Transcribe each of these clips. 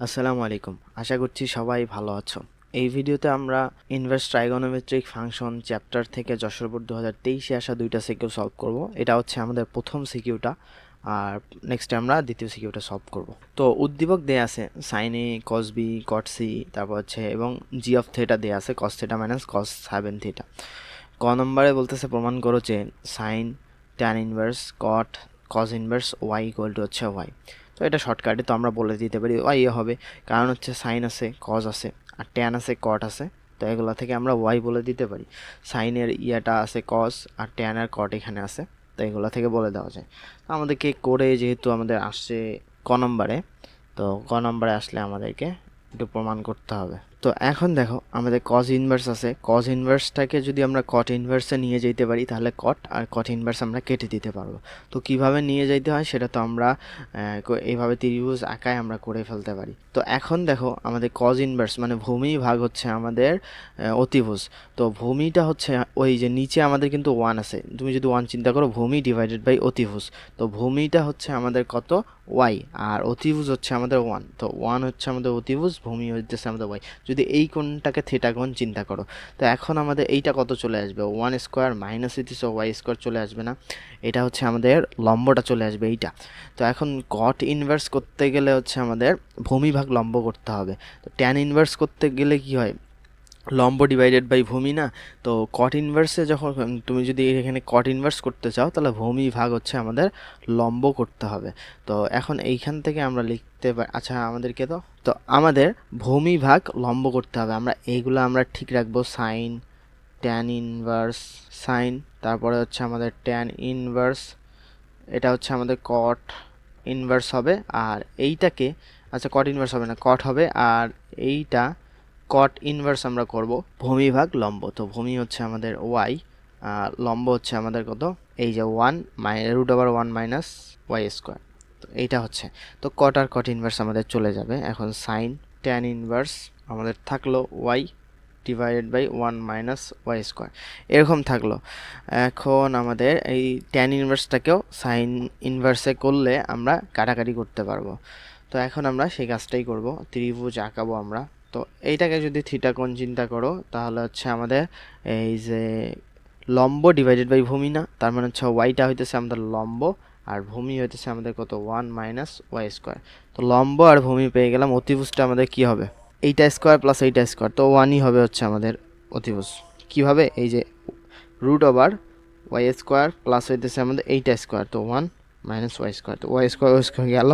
আসসালামু আলাইকুম। আশা করছি সবাই ভালো আছো। এই ভিডিওতে আমরা ইনভার্স ট্রাইগোনোমেট্রিক ফাংশন চ্যাপ্টার থেকে যশোর বোর্ড 2023-এ আসা দুইটা সিকিউ সলভ করব। এটা হচ্ছে আমাদের প্রথম সিকিউটা, আর নেক্সটে আমরা দ্বিতীয় সিকিউটা সলভ করব। তো উদ্দীপক দেয়া আছে সাইন এ কস বি কট সি, তারপর হচ্ছে এবং জি অফ থিটা দেয়া আছে cos theta minus cos sine theta. ক নম্বরে বলতেছে প্রমাণ করো যে sine tan inverse cot cos inverse y equal to হচ্ছে ওয়াই। তো এটা শর্টকাটে তো আমরা বলে দিতে পারি ওয়াই হবে, কারণ হচ্ছে সাইন আছে কজ আছে আর ট্যান আছে কট আছে, তো এগুলো থেকে আমরা ওয়াই বলে দিতে পারি। সাইনের ইয়াটা আছে কজ আর ট্যান আর কট এখানে আছে, তো এগুলো থেকে বলে দেওয়া যায়। তো আমাদেরকে করে যেহেতু আমাদের আসছে ক নম্বরে, তো ক নম্বরে আসলে আমাদেরকে একটু প্রমাণ করতে হবে। তো এখন দেখো আমাদের কজ ইনভার্স আছে, কজ ইনভার্সটাকে যদি আমরা কট ইনভার্সে নিয়ে যেতে পারি তাহলে কট আর কট ইনভার্স আমরা কেটে দিতে পারবো। তো কিভাবে নিয়ে যেতে হয় সেটা তো আমরা এইভাবে ত্রিভুজ আঁকায় আমরা করে ফেলতে পারি। তো এখন দেখো আমাদের কজ ইনভার্স মানে ভূমি ভাগ হচ্ছে আমাদের অতিভুজ। তো ভূমিটা হচ্ছে ওই যে নিচে আমাদের কিন্তু ওয়ান আছে, তুমি যদি ওয়ান চিন্তা করো ভূমি ডিভাইডেড বাই অতিভুজ, তো ভূমিটা হচ্ছে আমাদের কত ওয়াই আর অতিভুজ হচ্ছে আমাদের ওয়ান, তো ওয়ান হচ্ছে আমাদের অতিভুজ, ভূমি হচ্ছে আমাদের ওয়াই। যদি এই কোণটাকে থিটা কোণ চিন্তা করো, তো এখন আমাদের এইটা কত চলে আসবে, ওয়ান স্কোয়ার মাইনাস ইতিস ওয়াই স্কোয়ার চলে আসবে না, এটা হচ্ছে আমাদের লম্বটা চলে আসবে এইটা। তো এখন কট ইনভার্স করতে গেলে হচ্ছে আমাদের ভূমি ভাগ লম্ব করতে হবে। তো ট্যান ইনভার্স করতে গেলে কি হয়, লম্ব ডিভাইডেড বাই ভূমি না। তো কট ইনভার্সে যখন তুমি যদি এখানে কট ইনভার্স করতে চাও তাহলে ভূমি ভাগ হচ্ছে আমাদের লম্ব করতে হবে। তো এখন এইখান থেকে আমরা লিখতে পারি, আচ্ছা আমাদেরকে তো আমাদের ভূমি ভাগ লম্ব করতে হবে, আমরা এইগুলো আমরা ঠিক রাখবো, সাইন ট্যান ইনভার্স সাইন, তারপরে হচ্ছে আমাদের ট্যান ইনভার্স, এটা হচ্ছে আমাদের কট ইনভার্স হবে, আর এইটাকে আচ্ছা কট ইনভার্স হবে না কট হবে, আর এইটা কট ইনভার্স আমরা করব ভূমি ভাগ লম্ব। তো ভূমি হচ্ছে আমাদের ওয়াই, লম্ব হচ্ছে আমাদের কত, এই যে one root over one minus y square. তো এইটা হচ্ছে, তো কট আর কট ইনভার্স আমাদের চলে যাবে। এখন সাইন ট্যান ইনভার্স আমাদের থাকলো y divided by one minus y square, এরকম থাকলো। এখন আমাদের এই ট্যান ইনভার্সটাকেও সাইন ইনভার্সে করলে আমরা কাটাকাটি করতে পারবো। তো এখন আমরা সেই কাজটাই করব, ত্রিভুজ আঁকাবো আমরা। তো এইটাকে যদি থিটা কোণ চিন্তা করো তাহলে হচ্ছে আমাদের এই যে লম্ব ডিভাইডেড বাই ভূমি না, তার মানে হচ্ছে ওয়াইটা হইতেছে আমাদের লম্ব আর ভূমি হইতেছে আমাদের কত ওয়ান মাইনাস ওয়াই স্কোয়ার। তো লম্ব আর ভূমি পেয়ে গেলাম, অতিভুজটা আমাদের কি হবে, এইটা স্কোয়ার প্লাস এইটা স্কোয়ার, তো ওয়ানই হবে হচ্ছে আমাদের অতিভুজ। কীভাবে, এই যে root over y square plus হইতেছে আমাদের এইটা স্কোয়ার, তো ওয়ান মাইনাস ওয়াই স্কোয়ার, তো ওয়াই স্কোয়ার গেল,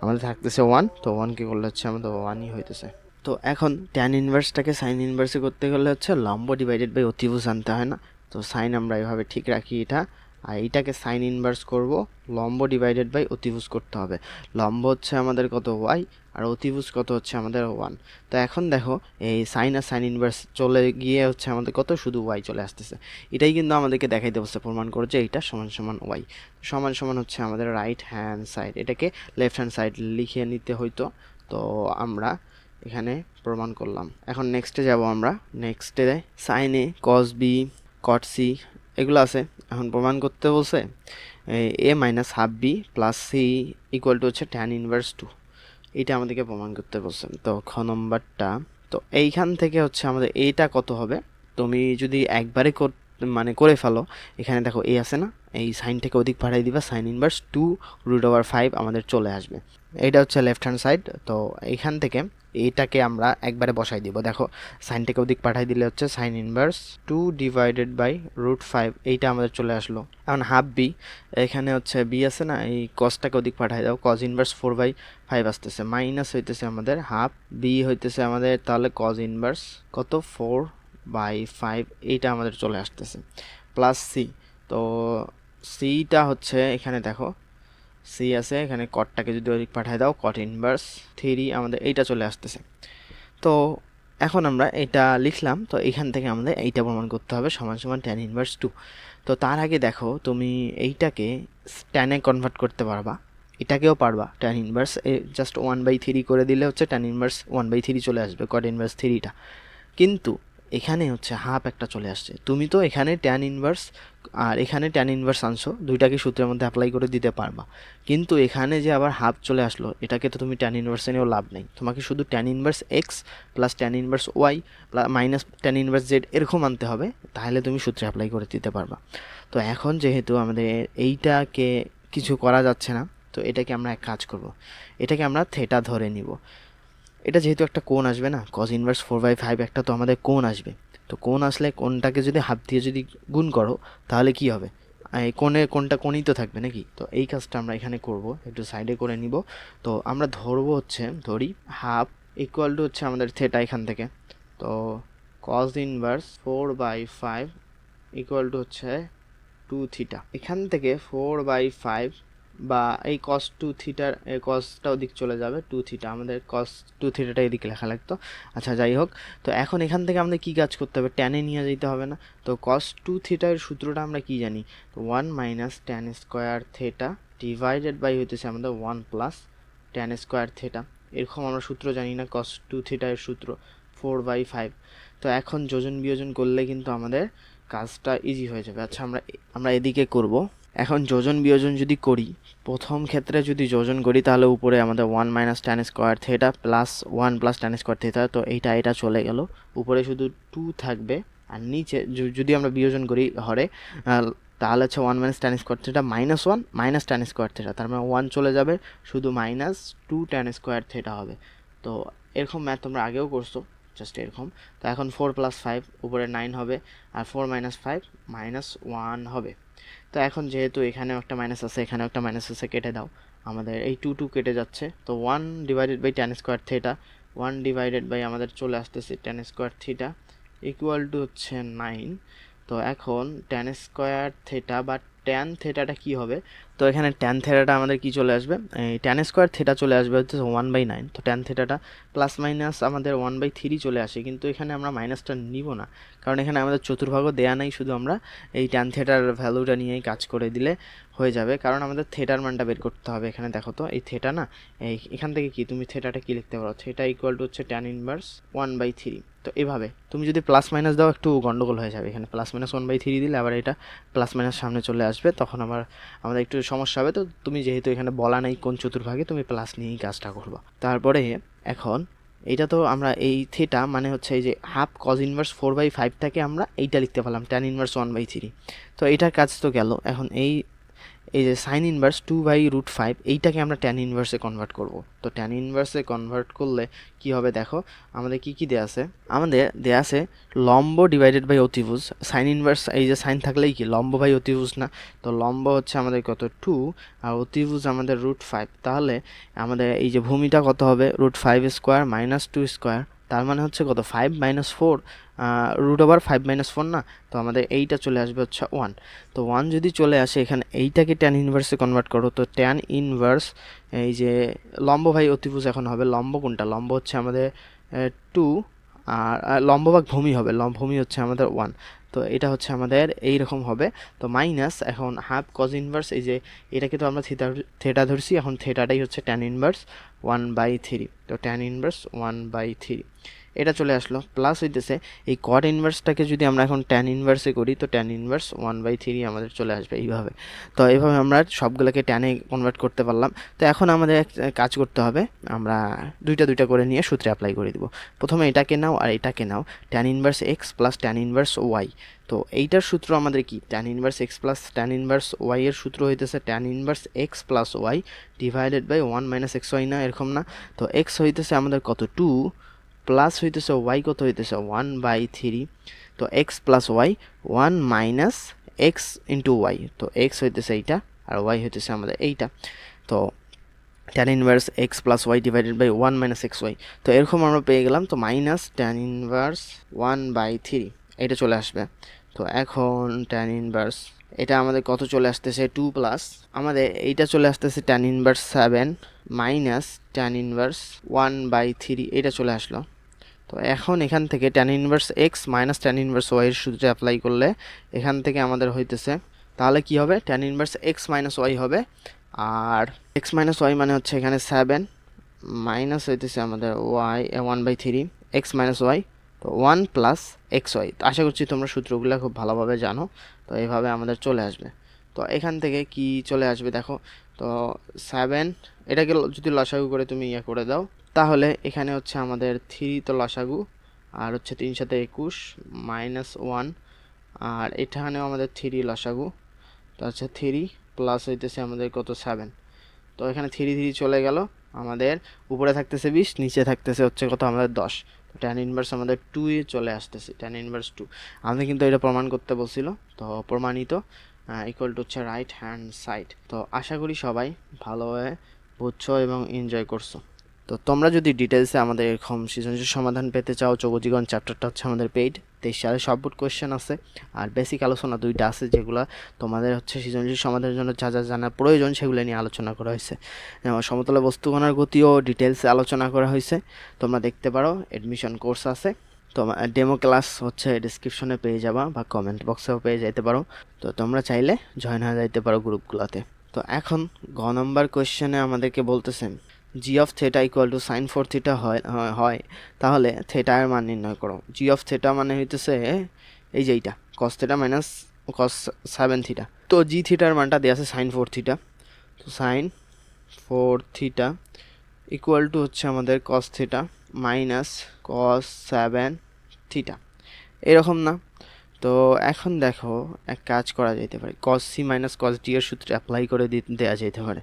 আমাদের থাকতেছে ওয়ান, তো ওয়ানকে করলে হচ্ছে আমাদের ওয়ানই হইতেছে। তো এখন ট্যান ইনভার্সটাকে সাইন ইনভার্সে করতে গেলে হচ্ছে লম্ব ডিভাইডেড বাই অতিভুজ আনতে হয় না, তো সাইন আমরা এভাবে ঠিক রাখি এটা, আর এইটাকে সাইন ইনভার্স করব, লম্ব ডিভাইডেড বাই অতিভুজ করতে হবে। লম্ব হচ্ছে আমাদের কত ওয়াই আর অতিভুজ কত হচ্ছে আমাদের ওয়ান। তো এখন দেখো এই সাইন আর সাইন ইনভার্স চলে গিয়ে হচ্ছে আমাদের কত শুধু ওয়াই চলে আসতেছে, এটাই কিন্তু আমাদেরকে দেখাইতে বলছে, প্রমাণ করছে এইটা সমান সমান ওয়াই সমান সমান হচ্ছে আমাদের রাইট হ্যান্ড সাইড, এটাকে লেফট হ্যান্ড সাইড লিখে নিতে হইতো। তো আমরা এখানে প্রমাণ করলাম। এখন নেক্সটে যাব আমরা, নেক্সটে সাইন এ কস বি কট সি এগুলো আছে। এখন প্রমাণ করতে বলছে a minus half b plus c equal to হচ্ছে ট্যান ইনভার্স টু, এটা আমাদেরকে প্রমাণ করতে বলছেন। তো খ নম্বরটা, তো এইখান থেকে হচ্ছে আমাদের এইটা কত হবে, তুমি যদি একবারে মানে করে ফেলো, এখানে দেখো এ আছে না, এই সাইনটাকে ওদিক পাঠিয়ে দিবা, sine inverse two root over five আমাদের চলে আসবে, এইটা হচ্ছে লেফট হ্যান্ড সাইড। তো এইখান থেকে এইটাকে আমরা একবারে বসাই দিব, দেখো সাইনটাকে ওদিক পাঠাই দিলে হচ্ছে sine inverse two divided by root five, এইটা আমাদের চলে আসলো। এখন হাফ বি, এখানে হচ্ছে বি আছে না, এই কসটাকে ওদিক পাঠাই দাও, cos inverse four by five আসতেছে, মাইনাস হইতেছে আমাদের হাফ বি হইতেছে আমাদের তাহলে কজ ইনভার্স কত ফোর বাই ফাইভ, এইটা আমাদের চলে আসতেছে, প্লাস সি। তো সিটা হচ্ছে এখানে দেখো সি আছে, এখানে কটটাকে যদি ওদিক পাঠায় দাও কট ইনভার্স থ্রি আমাদের এইটা চলে আসতেছে। তো এখন আমরা এটা লিখলাম, তো এখান থেকে আমাদের এইটা প্রমাণ করতে হবে সমান সমান ট্যান ইনভার্স টু। তো তার আগে দেখো তুমি এইটাকে ট্যানে কনভার্ট করতে পারবা, এটাকেও পারবা, tan inverse just one by three করে দিলে হচ্ছে tan inverse one by three চলে আসবে কট ইনভার্স থ্রিটা। কিন্তু এখানে হচ্ছে হাফ একটা চলে আসছে। তুমি তো এখানে ট্যান ইনভার্স আর এখানে ট্যান ইনভার্স আনছো, দুইটাকে সূত্রের মধ্যে অ্যাপ্লাই করে দিতে পারবা, কিন্তু এখানে যে আবার হাফ চলে আসলো, এটাকে তো তুমি ট্যান ইনভার্সে নিয়েও লাভ নেই। তোমাকে শুধু tan inverse x plus tan inverse y minus tan inverse z এরকম আনতে হবে, তাহলে তুমি সূত্রে অ্যাপ্লাই করে দিতে পারবা। তো এখন যেহেতু আমাদের এইটাকে কিছু করা যাচ্ছে না, তো এটাকে আমরা এক কাজ করব, এটাকে আমরা থেটা ধরে নিব। এটা যেহেতু একটা কোণ আসবে না, কজ ইনভার্স 4/5 একটা তো আমাদের কোণ আসবে। তো কোণ আসলে কোণটাকে যদি হাফ দিয়ে যদি গুণ করো, তাহলে কি হবে, এই কোণটা কোণই তো থাকবে নাকি। তো এই কাজটা আমরা এখানে করব, একটু সাইডে করে নিব। তো আমরা ধরবো হচ্ছে, ধরি হাফ ইকুয়াল টু হচ্ছে আমাদের থেটা এখান থেকে। তো কজ ইনভার্স 4/5 ইকুয়াল টু হচ্ছে 2 থিটা। এখান থেকে 4/5 বা এই কস 2 থিটার কসটা ওদিক চলে যাবে, 2 থিটা, আমাদের কস 2 থিটাটা এদিকে লেখা লাগতো। আচ্ছা যাই হোক, তো এখন এখান থেকে আমাদের কী কাজ করতে হবে, ট্যানে নিয়ে যেতে হবে না। তো কস 2 থিটার সূত্রটা আমরা কি জানি, তো 1 minus tan square theta divided by হইতেছে আমাদের 1 প্লাস ট্যান স্কোয়ার থেটা। এরকম আমরা সূত্র জানি না, কস 2 থিটার সূত্র 4/5। তো এখন যোজন বিয়োজন করলে কিন্তু আমাদের কাজটা ইজি হয়ে যাবে। আচ্ছা আমরা এদিকে করব। এখন যোজন বিয়োজন যদি করি, প্রথম ক্ষেত্রে যদি যোজন করি তাহলে উপরে আমাদের 1 minus tan square theta plus 1 plus tan square theta, তো এটা চলে গেল, উপরে শুধু 2 থাকবে। আর নিচে যদি আমরা বিয়োজন করি হরে, তাহলে হচ্ছে 1 minus tan square theta minus 1 minus tan square theta, তার মানে 1 চলে যাবে, শুধু মাইনাস 2 ট্যান স্কোয়ার থেটা হবে। তো এরকম ম্যাথ তোমরা আগেও করছো, জাস্ট এরকম। তো এখন 4 প্লাস 5 উপরে 9 হবে, আর 4 মাইনাস 5 মাইনাস 1 হবে। তো এখন যেহেতু এখানেও একটা মাইনাস আছে, এখানেও একটা মাইনাস আছে, কেটে দাও, আমাদের এই 2 কেটে যাচ্ছে। তো 1 divided by tan square theta, 1 divided by আমাদের চলে আসতেছে tan square theta equal to হচ্ছে 9। তো এখন ট্যান স্কোয়ার থেটা বা ট্যান থেটাটা কী হবে, তো এখানে ট্যান থেটাটা আমাদের কি চলে আসবে, এই ট্যান স্কোয়ার থেটা চলে আসবে হচ্ছে 1/9। তো ট্যান থেটাটা প্লাস মাইনাস আমাদের 1/3 চলে আসে, কিন্তু এখানে আমরা মাইনাসটা নিব না, কারণ এখানে আমাদের চতুর্ভাগও দেয়া নাই, শুধু আমরা এই ট্যান থেটার ভ্যালুটা নিয়েই কাজ করে দিলে হয়ে যাবে, কারণ আমাদের থেটার মানটা বের করতে হবে। এখানে দেখো তো এই থেটা না, এখান থেকে কি তুমি থেটাটা কি লিখতে পারো, থেটা ইকুয়াল টু হচ্ছে ট্যান ইনভার্স 1/3। তো এভাবে তুমি যদি প্লাস মাইনাস দাও একটু গন্ডগোল হয়ে যাবে, এখানে প্লাস মাইনাস 1/3 দিলে আবার এটা প্লাস মাইনাস সামনে চলে আসবে, তখন আবার আমাদের একটু সমস্যা হবে। তো তুমি যেহেতু এখানে বলা নাই কোন চতুর্ভাগে, তুমি প্লাস নিয়েই কাজটা করবা। তারপরে এখন এইটা তো আমরা এই থেটা মানে হচ্ছে এই যে হাফ কজ ইনভার্স 4/5টাকে আমরা এইটা লিখতে পারলাম ট্যান ইনভার্স 1/3। তো এইটার কাজ তো গেল। এখন এই যে সাইন ইনভার্স 2/√5 এইটাকে আমরা ট্যান ইনভার্সে কনভার্ট করব। তো ট্যান ইনভার্সে কনভার্ট করলে কি হবে দেখো, আমাদের কি দেয়া আছে, আমাদের দেয়া আছে লম্ব ডিভাইডেড বাই অতিভুজ। সাইন ইনভার্স এই যে সাইন থাকলেই কি লম্ব বাই অতিভুজ না, তো লম্ব হচ্ছে আমাদের কত 2 আর অতিভুজ আমাদের √5। তাহলে আমাদের এই যে ভূমিটা কত হবে, √5 স্কোয়ার মাইনাস 2 স্কোয়ার, তার মানে হচ্ছে কত 5 মাইনাস 4 √5 মাইনাস 4 না, তো আমাদের এইটা চলে আসবে হচ্ছে 1। তো 1 যদি চলে আসে, এখানে এইটাকে ট্যান ইনভার্সে কনভার্ট করো, তো ট্যান ইনভার্স এই যে লম্ব ভাই অতিভুজ এখন হবে, লম্ব কোনটা, লম্ব হচ্ছে আমাদের 2 আর লম্ব ভাগ ভূমি হবে, ভূমি হচ্ছে আমাদের 1। তো এটা হচ্ছে আমাদের এইরকম হবে। তো মাইনাস এখন হাফ কজ ইনভার্স, এই যে এটাকে তো আমরা থেটা ধরছি, এখন থেটাটাই হচ্ছে ট্যান ইনভার্স 1/3। তো ট্যান ইনভার্স 1/3 এটা চলে আসলো, প্লাস হইতেছে এই কট ইনভার্সটাকে যদি আমরা এখন ট্যান ইনভার্সে করি, তো ট্যান ইনভার্স 1/3 আমাদের চলে আসবে এইভাবে। তো এইভাবে আমরা সবগুলোকে ট্যানে কনভার্ট করতে পারলাম। তো এখন আমাদের এক কাজ করতে হবে, আমরা দুইটা করে নিয়ে সূত্রে অ্যাপ্লাই করে দিব। প্রথমে এটাকে নাও আর এটাকে নাও, tan inverse x plus tan inverse y. তো এইটার সূত্র আমাদের কি, tan inverse x plus tan inverse y এর সূত্র হইতেছে tan inverse x plus y divided by 1 minus x y, না এরকম না। তো এক্স হইতেছে আমাদের কত 2 প্লাস হইতেছে ওয়াই কত হইতেছে 1/3। তো x plus y 1 minus x into y, তো এক্স হইতেছে এইটা আর ওয়াই হইতেছে আমাদের এইটা। তো tan inverse x plus y divided by 1 minus x y, তো এরকম আমরা পেয়ে গেলাম। তো মাইনাস ট্যান ইনভার্স 1/3 এটা চলে আসবে। তো এখন ট্যান ইনভার্স এটা আমাদের কত চলে আসতেছে 2 প্লাস আমাদের এইটা চলে আসতেছে tan inverse 7 minus tan inverse 1/3 এটা চলে আসলো। তো এখন এখান থেকে tan inverse x minus tan inverse y এর সূত্রে অ্যাপ্লাই করলে এখান থেকে আমাদের হইতেছে, তাহলে কি হবে, tan inverse x minus y হবে, আর এক্স মাইনাস ওয়াই মানে হচ্ছে এখানে 7 মাইনাস হইতেছে আমাদের ওয়াই 1/3 এক্স মাইনাস ওয়াই তো 1 প্লাস এক্স ওয়াই। তো আশা করছি তোমরা সূত্রগুলো খুব ভালোভাবে জানো। তো এইভাবে আমাদের চলে আসবে। তো এখান থেকে কি চলে আসবে দেখো, তো 7 এটাকে যদি লসাগু করে তুমি ইয়ে করে দাও, তাহলে এখানে হচ্ছে আমাদের 3 তো লসাগু, আর হচ্ছে 3 সাথে 21 মাইনাস 1, আর এখানেও আমাদের 3 লসাগু, তো হচ্ছে 3 প্লাস হইতেছে আমাদের কত 7। তো এখানে 3 চলে গেল, আমাদের উপরে থাকতেছে 20, নিচে থাকতেছে হচ্ছে কত আমাদের 10। তো ট্যান ইনভার্স আমাদের 2 এ চলে আসতেছে, ট্যান ইনভার্স 2। আমাদের কিন্তু এটা প্রমাণ করতে বলছিল, তো প্রমাণিত ইকুয়াল টু হচ্ছে রাইট হ্যান্ড সাইড। তো আশা করি সবাই ভালোভাবে বুঝছো এবং এনজয় করছো। তো তোমরা যদি ডিটেলসে আমাদের এরকম সৃজনশীল সমাধান পেতে চাও, চৌগতিকরণ চ্যাপ্টারটা হচ্ছে আমাদের পেইড, 23 সালে সব বোর্ড কোয়েশ্চেন আছে, আর বেসিক আলোচনা 2টা আছে, যেগুলো তোমাদের হচ্ছে সৃজনশীল সমাধানের জন্য যা যা জানার প্রয়োজন সেগুলো নিয়ে আলোচনা করা হয়েছে। যেমন সমতলে বস্তু কণার গতিও ডিটেলসে আলোচনা করা হয়েছে, তোমরা দেখতে পারো। অ্যাডমিশন কোর্স আছে, তোমার ডেমো ক্লাস হচ্ছে ডিসক্রিপশনে পেয়ে যাবা বা কমেন্ট বক্সেও পেয়ে যেতে পারো। তো তোমরা চাইলে জয়েন হয়ে যাইতে পারো গ্রুপগুলোতে। তো এখন গ নম্বর কোয়েশ্চেনে আমাদেরকে বলতেছেন g of theta equal to sine 4 theta হয় তাহলে থেটা এর মান নির্ণয় করো। জি অফ থেটা মানে হইতেছে এই যে এইটা cos theta minus cos 7 theta. তো জি থিটার মানটা দেওয়া আছে সাইন 4 থিটা, তো সাইন 4 থিটা ইকুয়াল টু হচ্ছে আমাদের কস থিটা মাইনাস কস 7 থিটা, এরকম না? তো এখন দেখো এক কাজ করা যেতে পারে, cos C minus cos D এর সূত্রে অ্যাপ্লাই করে দেওয়া যেতে পারে।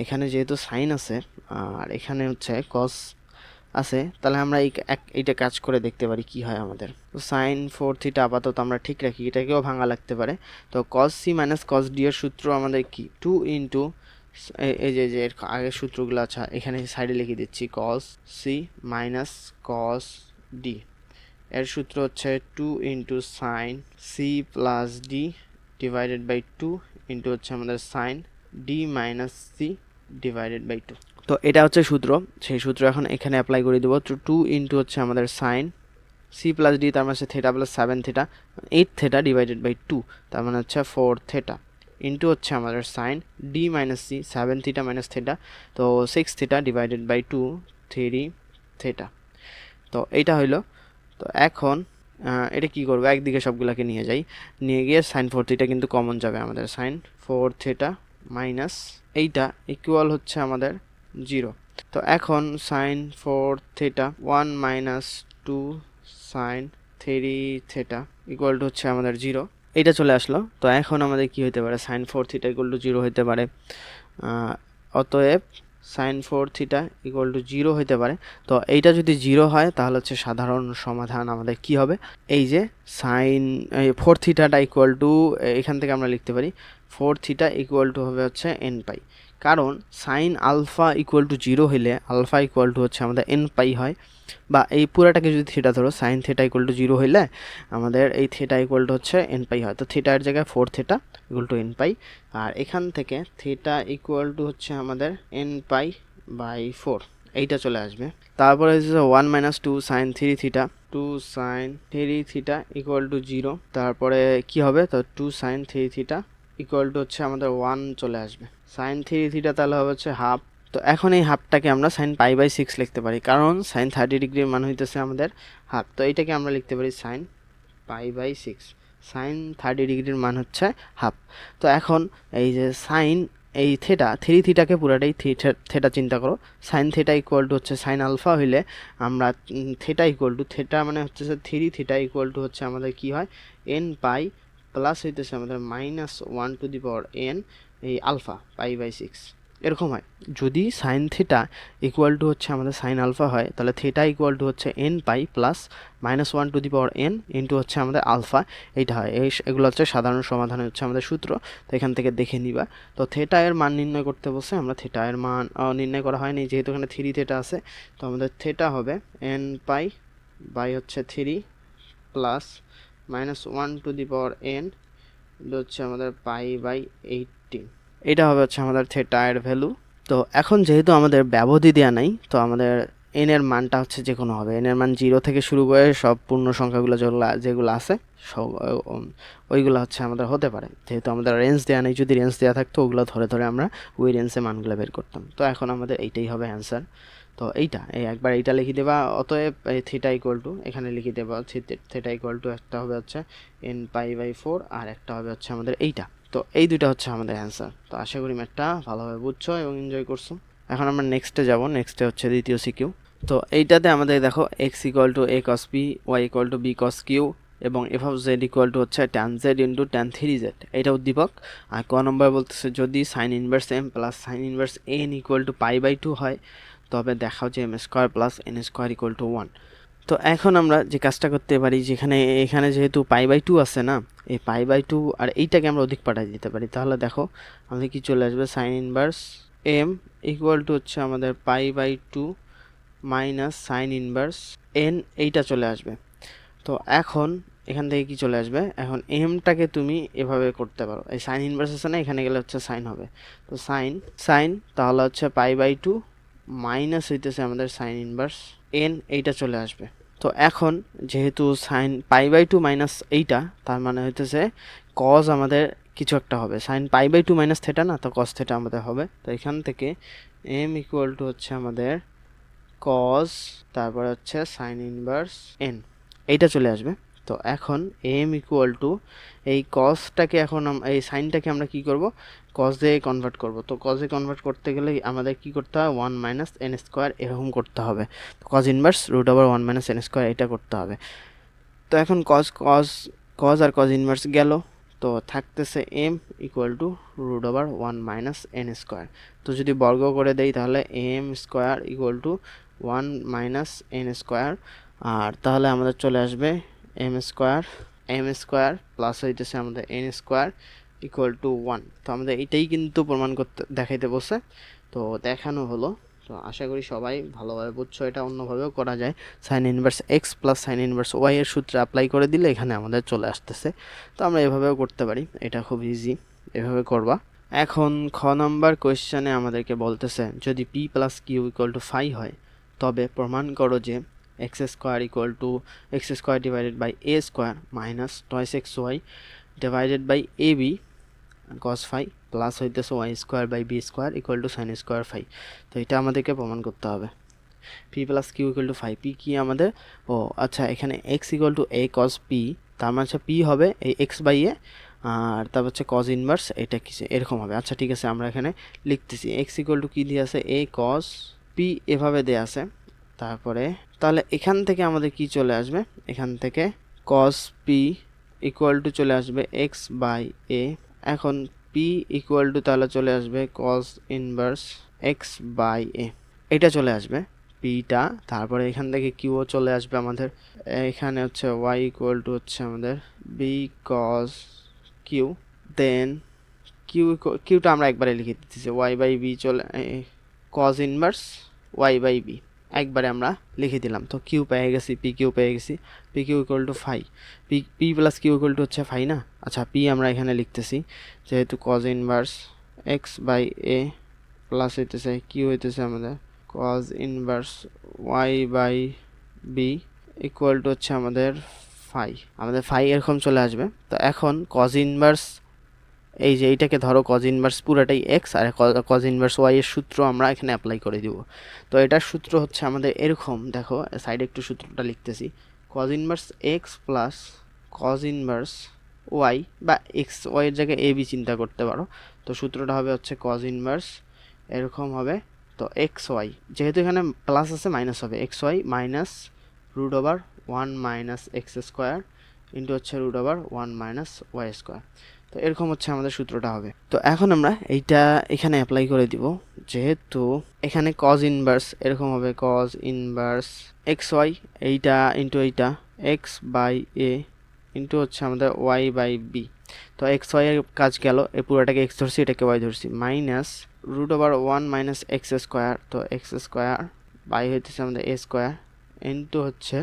এখানে যেহেতু সাইন আছে আর এখানে হচ্ছে কস আছে, তাহলে আমরা এইটা কাজ করে দেখতে পারি কি হয় আমাদের। তো সাইন 4 থিটা আপাতত আমরা ঠিক রাখি, এটাকেও ভাঙা লাগতে পারে। তো cos C minus cos D এর সূত্র আমাদের কি 2 ইন্টু এই যে এর আগের সূত্রগুলো আছে এখানে সাইডে লিখে দিচ্ছি, cos C minus cos D এর সূত্র হচ্ছে 2 into sine C plus D divided by 2 into হচ্ছে আমাদের sine D minus C divided by 2। তো এটা হচ্ছে সূত্র, সেই সূত্র এখন এখানে অ্যাপ্লাই করে দেবো। তো 2 ইন্টু হচ্ছে আমাদের সাইন সি প্লাস ডি, তার মানে theta plus 7 theta 8 theta divided by 2, তার মানে হচ্ছে 4 থেটা ইন্টু হচ্ছে আমাদের sine D minus C 7 theta minus theta, তো 6 থেটা ডিভাইডেড বাই 2 3 থেটা। তো এইটা হইলো। তো এখন এটা কি করবো, একদিকে সবগুলোকে নিয়ে যাই, নিয়ে গিয়ে সাইন 4 থিটা কিন্তু কমন যাবে আমাদের, সাইন 4 থিটা মাইনাস এইটা ইকুয়াল হচ্ছে আমাদের 0। তো এখন sine 4 theta 1 minus 2 sine 3 theta equal to হচ্ছে আমাদের 0, এইটা চলে আসলো। তো এখন আমাদের কি হতে পারে, সাইন 4 থিটা ইকুয়াল টু 0 হতে পারে, অতএব সাইন 4 থিটা ইকুয়াল টু 0 হতে পারে। তো এইটা যদি 0 হয় তাহলে হচ্ছে সাধারণ সমাধান আমাদের কি হবে, এই যে সাইন 4 থিটাটা ইকুয়াল টু, এখান থেকে আমরা লিখতে পারি 4 থিটা ইকুয়াল টু হবে হচ্ছে এন পাই, কারণ সাইন আলফা ইকুয়াল টু 0 হইলে আলফা ইকুয়াল টু হচ্ছে আমাদের এন পাই হয়, বা এই পুরাটাকে যদি থিটা ধরো, সাইন থিটা ইকুয়াল টু 0 হইলে আমাদের এই থিটা ইকুয়াল টু হচ্ছে এন পাই হয়। তো থিটার জায়গায় 4 থিটা ইকুয়াল টু এন পাই, আর এখান থেকে থিটা ইকুয়াল টু হচ্ছে আমাদের এন পাই বাই 4, এইটা চলে আসবে। তারপরে হচ্ছে 1 minus 2 sine 3 theta, 2 sine 3 theta equal to 0, তারপরে কি হবে, তো 2 সাইন 3 থিটা ইকুয়াল টু হচ্ছে আমাদের 1 চলে আসবে। সাইন 3 থিটা তাহলে হবে হচ্ছে হাফ। তো এখন এই হাফটাকে আমরা সাইন পাই বাই 6 লিখতে পারি, কারণ সাইন 30 ডিগ্রির মান হইতেছে আমাদের হাফ। তো এইটাকে আমরা লিখতে পারি সাইন পাই বাই 6, সাইন 30 ডিগ্রির মান হচ্ছে হাফ। তো এখন এই যে সাইন এই থেটা 3 থিটাকে পুরাটাই থেটা চিন্তা করো, সাইন থেটা ইকুয়াল টু হচ্ছে সাইন আলফা হইলে আমরা থেটা ইকুয়াল টু থেটা মানে হচ্ছে 3 থিটা ইকুয়াল টু হচ্ছে আমাদের কি হয় এন পাই প্লাস হইতেছে আমাদের minus 1 to the power N এই আলফা পাই বাই 6, এরকম হয়। যদি সাইন থিটা ইকুয়াল টু হচ্ছে আমাদের সাইন আলফা হয়, তাহলে থিটা ইকুয়াল টু হচ্ছে N pi plus minus 1 to the power N into হচ্ছে আমাদের আলফা, এইটা হয়। এগুলো হচ্ছে সাধারণ সমাধান হচ্ছে আমাদের সূত্র, তো এখান থেকে দেখে নিবা। তো থিটা এর মান নির্ণয় করতে বলছে, আমরা থিটা এর মান নির্ণয় করা হয়নি, যেহেতু এখানে 3 থিটা আছে, তো আমাদের থিটা হবে এন পাই বাই হচ্ছে 3 plus minus 1 to the power N হচ্ছে আমাদের পাই বাই 18, এটা হবে হচ্ছে আমাদের থিটা এর ভ্যালু। তো এখন যেহেতু আমাদের ব্যবধি দেওয়া নাই, তো আমাদের এন এর মানটা হচ্ছে যে কোনো হবে, এন এর মান 0 থেকে শুরু করে সব পূর্ণ সংখ্যাগুলো যেগুলো আছে সব ওইগুলো হচ্ছে আমাদের হতে পারে। যেহেতু আমাদের রেঞ্জ দেওয়া নেই, যদি রেঞ্জ দেওয়া থাকতো ওগুলো ধরে ধরে আমরা ওই রেঞ্জে মানগুলো বের করতাম। তো এখন আমাদের এইটাই হবে অ্যান্সার। তো এইটা একবার এইটা লিখে দেবা, অতএব থিটা ইকুয়াল টু এখানে লিখে দেবা থিটা ইকুয়াল টু একটা হবে হচ্ছে n π/4 আর একটা হবে হচ্ছে আমাদের এইটা। তো এই দুইটা হচ্ছে আমাদের অ্যান্সার। তো আশা করি ম্যাথটা ভালোভাবে বুঝছো এবং এনজয় করছো। এখন আমরা নেক্সটে যাব। নেক্সটে হচ্ছে দ্বিতীয় সিকিউ। তো এইটাতে আমাদের দেখো x equal to a cos p, y equal to b cos q এবং f of z equal to হচ্ছে tan z into tan 3z, এটা উদ্দীপক। আর ক নম্বর বলতেছে যদি sine inverse m plus sine inverse n equal to π/2 হয় তবে দেখাও যে m square plus n square equal to 1। তো এখন আমরা যে কাজটা করতে পারি, এখানে যেহেতু π/2 আছে না, এই π/2 আর এইটাকে আমরা অধিক পাঠাই দিতে পারি। তাহলে দেখো আমাদের কি চলে আসবে, sign inverse m equal to হচ্ছে আমাদের π/2 মাইনাস সাইন ইনভার্স n, এইটা চলে আসবে। তো এখন এখান থেকে কি চলে আসবে, এখন এমটাকে তুমি এভাবে করতে পারো, এই সাইন ইনভার্স আছে না, এখানে গেলে হচ্ছে সাইন হবে। তো সাইন তাহলে হচ্ছে π/2 মাইনাস হইতেছে আমাদের সাইন ইনভার্স n, এইটা চলে আসবে। তো এখন যেহেতু সাইন π/2 মাইনাস এইটা, তার মানে হইতেছে কজ আমাদের কিছু একটা হবে, সাইন π/2 মাইনাস থেটা না, তো কজ থেটা আমাদের হবে। তো এখান থেকে m ইকুয়াল টু হচ্ছে আমাদের কজ তারপরে হচ্ছে সাইন ইনভার্স n, এইটা চলে আসবে। তো এখন m ইকুয়াল টু এই কজটাকে এখন এই সাইনটাকে আমরা কি করব, কজে কনভার্ট করব। তো কজে কনভার্ট করতে গেলে আমাদের কি করতে হয়, 1 মাইনাস এন স্কোয়ার এরকম করতে হবে। তো cos inverse root over 1 minus n square এটা করতে হবে। তো এখন কজ আর কজ ইনভার্স গেল, তো থাকতেছে m equal to root over 1 minus n square. তো যদি বর্গ করে দেই তাহলে m square equal to 1 minus n square, আর তাহলে আমাদের চলে আসবে m স্কোয়ার প্লাস হইতেছে আমাদের n স্কোয়ার ইকুয়াল টু 1। তো আমাদের এটাই কিন্তু প্রমাণ করতে দেখাইতে বসে, তো দেখানো হলো। তো আশা করি সবাই ভালোভাবে বুঝছো। এটা অন্যভাবেও করা যায়, sine inverse x plus sine inverse y এর সূত্রে অ্যাপ্লাই করে দিলে এখানে আমাদের চলে আসতেছে। তো আমরা এভাবেও করতে পারি, এটা খুব ইজি, এভাবে করবা। এখন খ নাম্বার কোয়েশ্চেনে আমাদেরকে বলতেছে যদি p plus q equal to 5 হয় তবে প্রমাণ করো যে x square equal to x square divided by a square minus twice x y divided by a b cos phi plus হইতেছে y square by b square equal to sine square phi. তো এটা আমাদেরকে প্রমাণ করতে হবে। P plus q equal to 5, p কি আমাদের, আচ্ছা এখানে x equal to a cos p, তার মানে হচ্ছে পি হবে এই এক্স বাই এ, আর তারপর হচ্ছে কজ ইনভার্স এটা কিছু এরকম হবে। আচ্ছা ঠিক আছে, আমরা এখানে লিখতেছি এক্স ইকুয়াল টু কী দিয়ে আছে, এ কস পি এভাবে দেওয়া আছে। তারপরে তাহলে এখান থেকে আমাদের কি চলে আসবে, এখান থেকে কস পি ইকুয়াল টু চলে আসবে এক্স বাই এ। এখন পি ইকুয়াল টু তাহলে চলে আসবে কজ ইনভার্স এক্স বাই এ, এটা চলে আসবে পিটা। তারপরে এখান থেকে কিউও চলে আসবে আমাদের, এখানে হচ্ছে ওয়াই ইকুয়াল টু হচ্ছে আমাদের বি কজ কিউ, দেন কিউটা আমরা একবারে লিখে দিতেছি ওয়াই বাই বি চলে cos inverse y by b একবারে আমরা লিখে দিলাম। তো কিউ পেয়ে গেছি, পি কিউ পেয়ে গেছি, p q equal to 5, p plus q equal to হচ্ছে 5 না। আচ্ছা পি আমরা এখানে লিখতেছি যেহেতু cos inverse x by a plus হইতেছে কিউ হইতেছে আমাদের cos inverse y by b equal to হচ্ছে আমাদের 5, আমাদের 5 এরকম চলে আসবে। তো এখন কজ ইনভার্স এই যে এইটাকে ধরো কজ ইনভার্স পুরাটাই এক্স আর কজ ইনভার্স ওয়াই এর সূত্র আমরা এখানে অ্যাপ্লাই করে দিব। তো এটার সূত্র হচ্ছে আমাদের এরকম, দেখো সাইডে একটু সূত্রটা লিখতেছি, cos inverse x plus cos inverse y বা এক্স ওয়াইয়ের জায়গায় এ বি চিন্তা করতে পারো। তো সূত্রটা হবে হচ্ছে কজ ইনভার্স এরকম হবে, তো এক্স ওয়াই যেহেতু এখানে প্লাস আছে মাইনাস হবে, x y minus root over 1 minus x square into হচ্ছে root over 1 minus y square. তো এরকম হচ্ছে আমাদের সূত্রটা হবে। তো এখন আমরা এইটা এখানে অ্যাপ্লাই করে দিব, যেহেতু এখানে কজ ইনভার্স এরকম হবে কজ ইনভার্স এক্স ওয়াই এইটা ইন্টু এইটা এক্স বাই এ ইন্টু হচ্ছে আমাদের ওয়াই বাই বি। তো এক্স ওয়াই এর কাজ গেল, এই পুরোটাকে এক্স ধরছি এটাকে ওয়াই ধরছি, minus root over 1 minus x square, তো এক্স স্কোয়ার বাই হইতেছে আমাদের এ স্কোয়ার ইন্টু হচ্ছে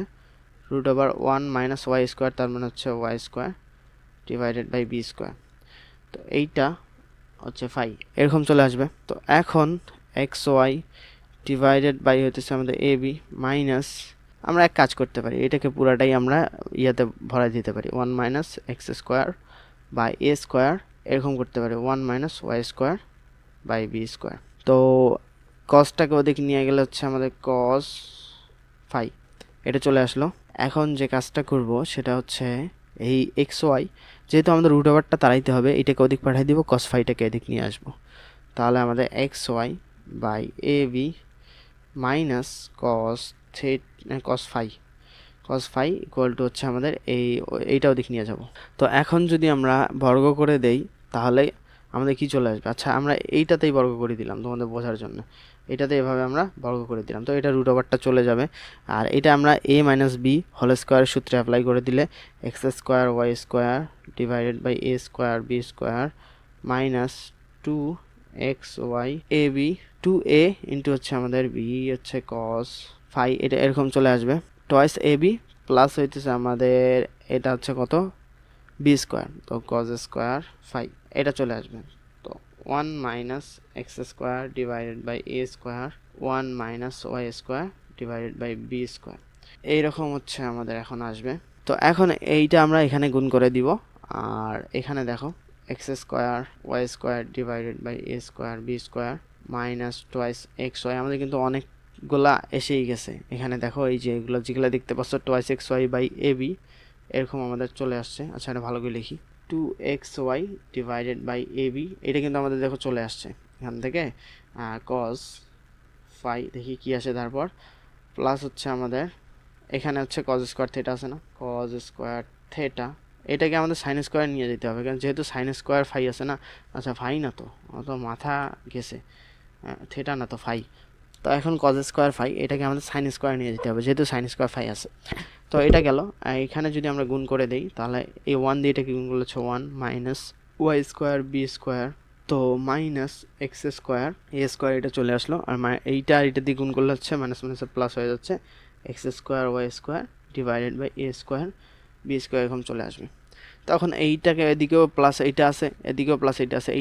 root over 1 minus y square, তার মানে হচ্ছে y square divided by b square. তো এইটা হচ্ছে 5 এরকম চলে আসবে। তো এখন এক্স ওয়াই ডিভাইডেড বাই হইতেছে আমাদের এ বি মাইনাস, আমরা এক কাজ করতে পারি, এটাকে পুরাটাই আমরা ইয়াতে ভরাই দিতে পারি 1 minus x square by a square এরকম করতে পারি 1 minus y square by b square. তো কসটাকে ওদিকে নিয়ে গেলে হচ্ছে আমাদের কস ফাই, এটা চলে আসলো। এখন যে কাজটা করব সেটা হচ্ছে এই এক্স ওয়াই, যেহেতু আমাদের রুট ওভারটা তাড়াইতে হবে, এটাকে ওদিক পাঠিয়ে দিব, কস ফাইটাকে এদিক নিয়ে আসবো। তাহলে আমাদের x y by a b minus cos phi equal to হচ্ছে আমাদের এইটা ওদিক নিয়ে যাব। তো এখন যদি আমরা বর্গ করে দেই তাহলে আমাদের কি চলে আসবে? আচ্ছা, আমরা এইটাতেই বর্গ করে দিলাম তোমাদের বোঝার জন্য, এটাতে এভাবে আমরা বর্গ করে দিলাম, তো এটা রুট ওভারটা চলে যাবে। আর এটা আমরা এ মাইনাস বি হোল স্কোয়ারের সূত্রে অ্যাপ্লাই করে দিলে x square y square divided by a square b square minus 2xy a b 2a into হচ্ছে আমাদের বি হচ্ছে কস ফাই, এটা এরকম চলে আসবে। টয়েস এ বি প্লাস হইতেছে আমাদের এটা হচ্ছে কত, বি স্কোয়ার, তো কস স্কোয়ার ফাই এটা চলে আসবে। তো 1 minus x square divided by a square 1 minus y square divided by b square, এইরকম হচ্ছে আমাদের এখন আসবে। তো এখন এইটা আমরা এখানে গুণ করে দিব, আর এখানে দেখো x square y square divided by a square b square minus twice x y, আমাদের কিন্তু অনেকগুলা এসেই গেছে এখানে। দেখো এই যে এগুলো যেগুলো দেখতে পাচ্ছ twice x y by a b এরকম আমাদের চলে আসছে। আচ্ছা, এটা ভালো করে লিখি, 2xy divided by a B, এটা কিন্তু আমাদের দেখো চলে আসছে এখান থেকে কস ফাই, দেখি কি আসে তারপর, প্লাস হচ্ছে আমাদের এখানে হচ্ছে কজ স্কোয়ার থেটা আছে না, কজ স্কোয়ার থেটা, এটাকে আমাদের সাইন স্কোয়ার নিয়ে যেতে হবে, কারণ যেহেতু সাইন স্কোয়ার ফাই আছে না। আচ্ছা, ফাই না তো, অত মাথা গেছে, থেটা না তো ফাই। তো এখন কজ স্কোয়ার ফাই এটাকে আমাদের সাইন স্কোয়ার নিয়ে যেতে হবে, যেহেতু সাইন স্কোয়ার ফাই আছে। তো এটা গেল, এখানে যদি আমরা গুণ করে দেই তাহলে এই 1 দিয়ে এটাকে গুণ করলে হচ্ছে 1 minus y square b square, তো minus x square a square, এটা চলে আসলো। আর এইটা এটা দিয়ে গুণ করলে হচ্ছে মাইনাস মাইনাসে প্লাস হয়ে যাচ্ছে, x square y square divided by a square b square এরকম চলে আসবে। তখন এইটাকে এদিকেও প্লাস এইটা আছে, এদিকেও প্লাস এইটা আছে,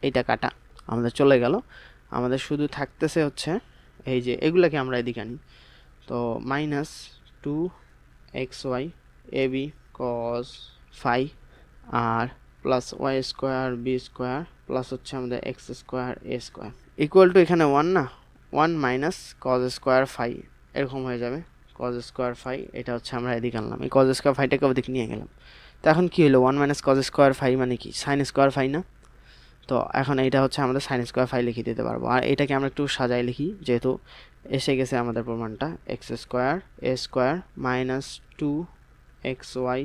এইটা কাটা আমাদের চলে গেল। আমাদের শুধু থাকতেছে হচ্ছে এই যে এগুলাকে আমরা এদিকে আনি, তো minus 2xy a b cos phi আর plus y square b square plus হচ্ছে আমাদের x square a square equal to এখানে 1 না, 1 মাইনাস কজ স্কোয়ার ফাই এরকম হয়ে যাবে। কজ স্কোয়ার ফাই এটা হচ্ছে আমরা এদিকে আনলাম, এই কজ স্কোয়ার ফাইটাকে ওদিকে নিয়ে গেলাম। তো এখন কি হলো, 1 মাইনাস কজ স্কোয়ার ফাই মানে কি, সাইন স্কোয়ার ফাই না? তো এখন এইটা হচ্ছে আমাদের সাইন স্কোয়ার ফাই লিখে দিতে পারবো। আর এটাকে আমরা একটু সাজাই লিখি, যেহেতু এসে গেছে আমাদের প্রমাণটা, x square a square minus 2xy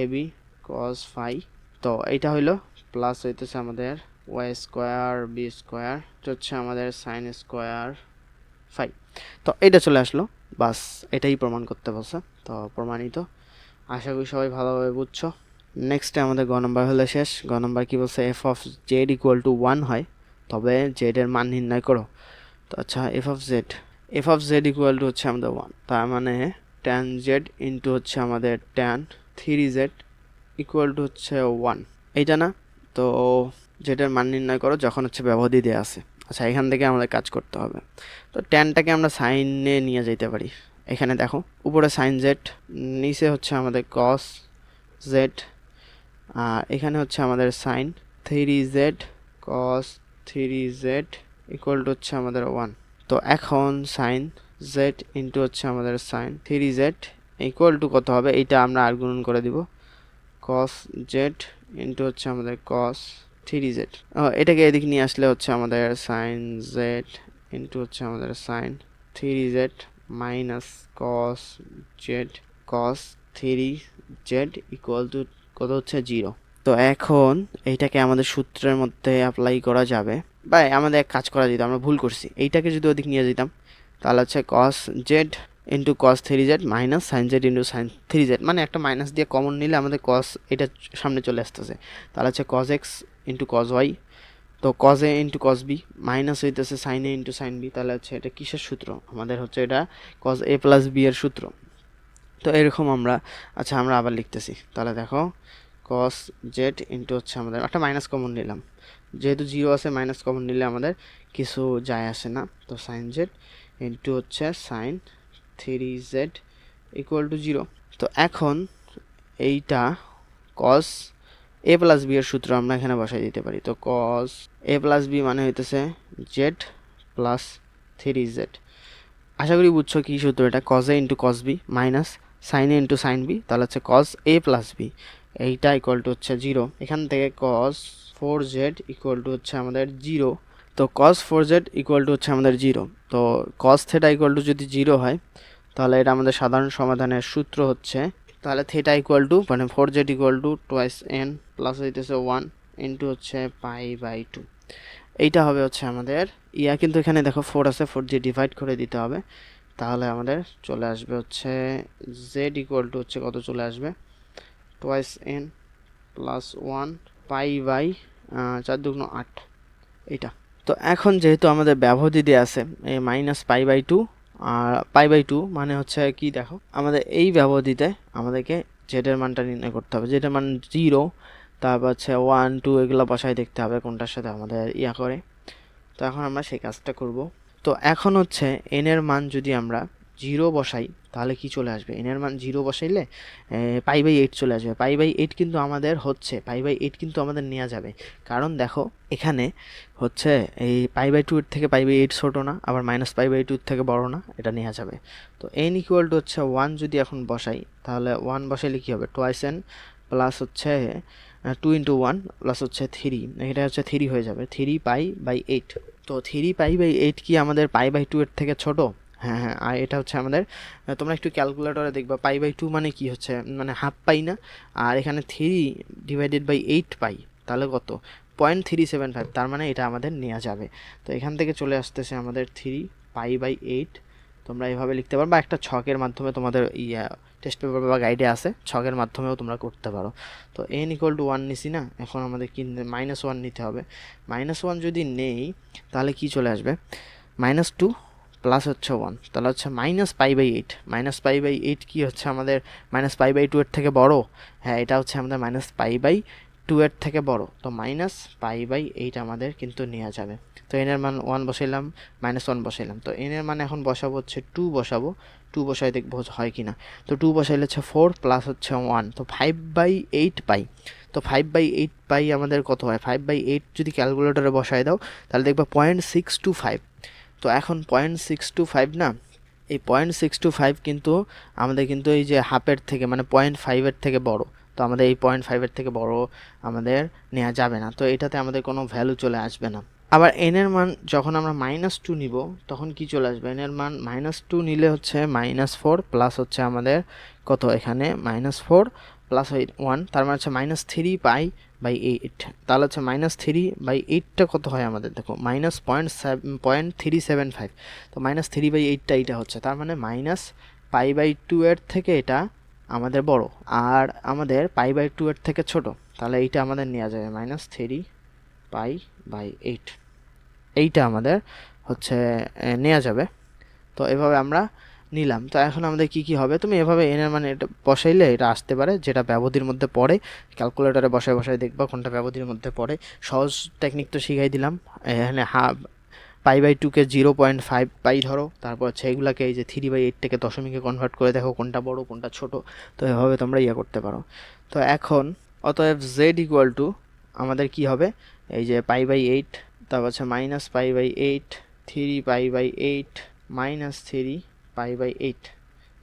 a b cos phi, তো এইটা হইলো প্লাস হইতেছে আমাদের ওয়াই স্কোয়ার বি স্কোয়ার হচ্ছে আমাদের সাইন স্কোয়ার ফাই। তো এটা চলে আসলো, বাস এটাই প্রমাণ করতে বলছে, তো প্রমাণিত। আশা করি সবাই ভালোভাবে বুঝছো। নেক্সটে আমাদের গ নম্বর হলে শেষ। গ নম্বর কী বলছে, F of Z equal to 1 হয় তবে জেডের মান নির্ণয় করো। তো আচ্ছা, F of Z equal to হচ্ছে আমাদের 1, তার মানে ট্যান জেড ইন্টু হচ্ছে আমাদের ট্যান 3z ইকুয়াল টু হচ্ছে 1, এইটা না? তো জেডের মান নির্ণয় করো যখন হচ্ছে ব্যবধি দেওয়া আছে। আচ্ছা, এখান থেকে আমাদের কাজ করতে হবে। তো ট্যানটাকে আমরা সাইনে নিয়ে যেতে পারি, এখানে দেখো উপরে সাইন জেড, নিচে হচ্ছে আমাদের কস জেড, আর এখানে হচ্ছে আমাদের sine 3z cos 3z equal to হচ্ছে আমাদের 1। তো এখন সাইন জেড ইন্টু হচ্ছে আমাদের সাইন 3z ইকুয়াল টু কত হবে, এইটা আমরা আর গুণন করে দিব, কস জেড ইন্টু হচ্ছে আমাদের কস 3z, এটাকে এদিকে নিয়ে আসলে হচ্ছে আমাদের সাইন জেড ইন্টু হচ্ছে আমাদের sine 3z minus cos z cos 3z equal to কত হচ্ছে 0। তো এখন এইটাকে আমাদের সূত্রের মধ্যে অ্যাপ্লাই করা যাবে, বা আমাদের এক কাজ করা যেত, আমরা ভুল করছি, এইটাকে যদি ওদিক নিয়ে যেতাম তাহলে হচ্ছে cos z into cos 3z minus sine z into sine 3z, মানে একটা মাইনাস দিয়ে কমন নিলে আমাদের কস এটা সামনে চলে আসতেছে, তাহলে হচ্ছে cos x into cos Y, তো কস এ ইন্টু কস বি মাইনাস হইতেছে সাইন এ ইন্টু সাইন বি, তাহলে হচ্ছে এটা কিসের সূত্র, আমাদের হচ্ছে এটা কস এ প্লাস বি এর সূত্র। তো এরকম আমরা, আচ্ছা আমরা আবার লিখতেছি, তাহলে দেখো কস জেড ইন্টু হচ্ছে আমাদের একটা মাইনাস কমন নিলাম, যেহেতু 0 আছে মাইনাস কমন নিলে আমাদের কিছু যায় আসে না, তো সাইন জেড ইন্টু হচ্ছে সাইন 3z ইকুয়াল টু 0। তো এখন এইটা কস এ প্লাস বি এর সূত্র আমরা এখানে বসাই দিতে পারি, তো কস এ প্লাস বি মানে হইতেছে জেড প্লাস 3z। আশা করি বুঝছো কি সূত্র এটা, cos a into cos b minus sin a into sin b, তাহলে হচ্ছে cos a প্লাস b, এইটা ইকুয়াল টু হচ্ছে 0। এখান থেকে cos 4z ইকুয়াল টু হচ্ছে আমাদের 0। তো cos 4z ইকুয়াল টু হচ্ছে আমাদের 0। তো cos থিটা ইকুয়াল টু যদি 0 হয় তাহলে এটা আমাদের সাধারণ সমাধানের সূত্র হচ্ছে, তাহলে থিটা ইকুয়াল টু মানে 4z equal to twice n plus হইতেছে 1 ইন্টু হচ্ছে পাই বাই 2। এইটা হবে হচ্ছে আমাদের কিন্তু এখানে দেখো 4 আছে, 4 দিয়ে ডিভাইড করে দিতে হবে, তাহলে আমাদের চলে আসবে হচ্ছে z ইকুয়াল টু হচ্ছে কত চলে আসবে, twice n plus 1 pi by 4 দুগুণ 8 এইটা। তো এখন যেহেতু আমাদের ব্যবধি দেওয়া আছে এই মাইনাস পাই বাই 2 আর পাই বাই 2 মানে হচ্ছে কি দেখো আমাদের এই ব্যবধিতে আমাদেরকে জেডের মানটা নির্ণয় করতে হবে, জেডের মান 0, তারপর হচ্ছে 1 2 এগুলো বসায় দেখতে হবে কোনটার সাথে আমাদের করে। তো এখন আমরা সেই কাজটা করব। তো এখন হচ্ছে n এর মান যদি আমরা 0 বসাই তাহলে কি চলে আসবে, n এর মান 0 বসাইলে পাই বাই 8 চলে আসবে। পাই বাই 8 কিন্তু আমাদের হচ্ছে পাই বাই 8 কিন্তু আমাদের নেওয়া যাবে, কারণ দেখো এখানে হচ্ছে এই পাই বাই 2 এর থেকে পাই বাই 8 ছোট না, আবার মাইনাস পাই বাই 2 এর থেকে বড় না, এটা নেওয়া যাবে। তো n ইকুয়াল টু হচ্ছে 1 যদি এখন বসাই তাহলে 1 বসাইলে কি হবে, টোয়াইস n প্লাস হচ্ছে 2 ইন্টু 1 প্লাস হচ্ছে 3, এটা হচ্ছে 3 হয়ে যাবে, 3 পাই বাই 8। তো 3 পাই বাই 8 কি আমাদের পাই বাই 2 এর থেকে ছোট? হ্যাঁ, আর এটা হচ্ছে আমাদের, তোমরা একটু ক্যালকুলেটরে দেখবা পাই বাই 2 মানে কি হচ্ছে, মানে হাফ পাই না, আর এখানে 3 ডিভাইডেড বাই 8 পাই, তাহলে কত 0.375, তার মানে এটা আমাদের নেওয়া যাবে। তো এখান থেকে চলে আসতেছে আমাদের 3 পাই বাই 8। তোমরা এইভাবে লিখতে পারো, বা একটা ছকের মাধ্যমে তোমাদের টেস্ট পেপার বা গাইডে আছে, ছকের মাধ্যমেও তোমরা করতে পারো। তো n ইকুয়াল টু 1 নিছি না, এখন আমাদের কি -1 নিতে হবে। -1 যদি নেই তাহলে কি চলে আসবে, -2 প্লাস হচ্ছে 1, তাহলে হচ্ছে minus pi by 8। Minus pi by 8 কি হচ্ছে আমাদের মাইনাস পাই বাই 2 এর থেকে বড়? হ্যাঁ, এটা হচ্ছে আমাদের মাইনাস পাই বাই 2 এর থেকে বড়, তো মাইনাস পাই বাই 8 আমাদের কিন্তু নেওয়া যাবে। তো n এর মান 1 বসাইলাম, -1 বসাইলাম, তো n এর মান এখন বসাবো হচ্ছে 2 বসাবো, 2 বসাই দেখবো হয় কিনা। তো 2 বসাইলে হচ্ছে 4 প্লাস হচ্ছে 1, তো 5 বাই 8 পাই। তো 5 বাই 8 পাই আমাদের কত হয়, 5 বাই 8 যদি ক্যালকুলেটরে বসাই দাও তাহলে দেখবা 0.625। তো এখন 0.625 না, এই 0.625 কিন্তু আমাদের কিন্তু এই যে হাফের থেকে মানে 0.5 এর থেকে বড়, তো আমাদের এই 0.5 এর থেকে বড় আমাদের নেওয়া যাবে না, তো এটাতে আমাদের কোনো ভ্যালু চলে আসবে না। আবার n এর মান যখন আমরা -2 নিব তখন কি চলে আসবে, n এর মান -2 নিলে হচ্ছে -4 প্লাস হচ্ছে আমাদের কত এখানে -4 প্লাস 1, তার মানে হচ্ছে -3 পাই বাই 8, তাহলে হচ্ছে -3 বাই 8টা কত হয় আমাদের, দেখো -0.375, তো -3 বাই 8টা এইটা হচ্ছে, তার মানে পাই বাই 2 এর থেকে এটা আমাদের বড়, আর আমাদের পাই বাই 2 এর থেকে ছোট, তাহলে এইটা আমাদের নেওয়া যাবে -3 পাই বাই 8, এইটা আমাদের হচ্ছে নেওয়া যাবে। তো এভাবে আমরা নিলাম। তো এখন আমাদের কি কি হবে, তুমি এভাবে n এর মানে এটা বসাইলে এটা আসতে পারে, যেটা ব্যবধির মধ্যে পড়ে ক্যালকুলেটরে বসায় বসায় দেখবা কোনটা ব্যবধির মধ্যে পড়ে। সহজ টেকনিক তো শিখাই দিলাম, এখানে পাই বাই 2কে 0.5 পাই ধরো, তারপর হচ্ছে এগুলাকে এই যে 3 বাই 8টাকে দশমিকে কনভার্ট করে দেখো কোনটা বড় কোনটা ছোট, তো এভাবে তোমরা করতে পারো। তো এখন অতএব z ইকুয়াল টু আমাদের কি হবে, এই যে পাই বাই 8, তারপর হচ্ছে minus pi by 8, 3 pi by 8 minus 3 pi by 8,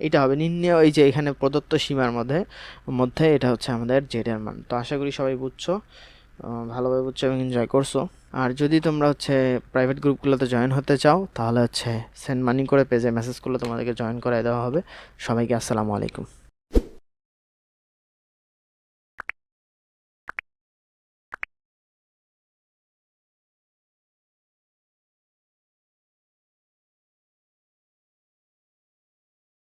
এটা হবে নির্ণয় এই যে এখানে প্রদত্ত সীমার মধ্যে এটা হচ্ছে আমাদের জেড এর মান। তো আশা করি সবাই বুঝছো, ভালোভাবে বুঝছো এবং এনজয় করছো। আর যদি তোমরা হচ্ছে প্রাইভেট গ্রুপগুলোতে জয়েন হতে চাও তাহলে হচ্ছে সেন্ড মানি করে পেজে মেসেজ করলে তোমাদেরকে জয়েন করাই দেওয়া হবে। সবাইকে আসসালামু আলাইকুম।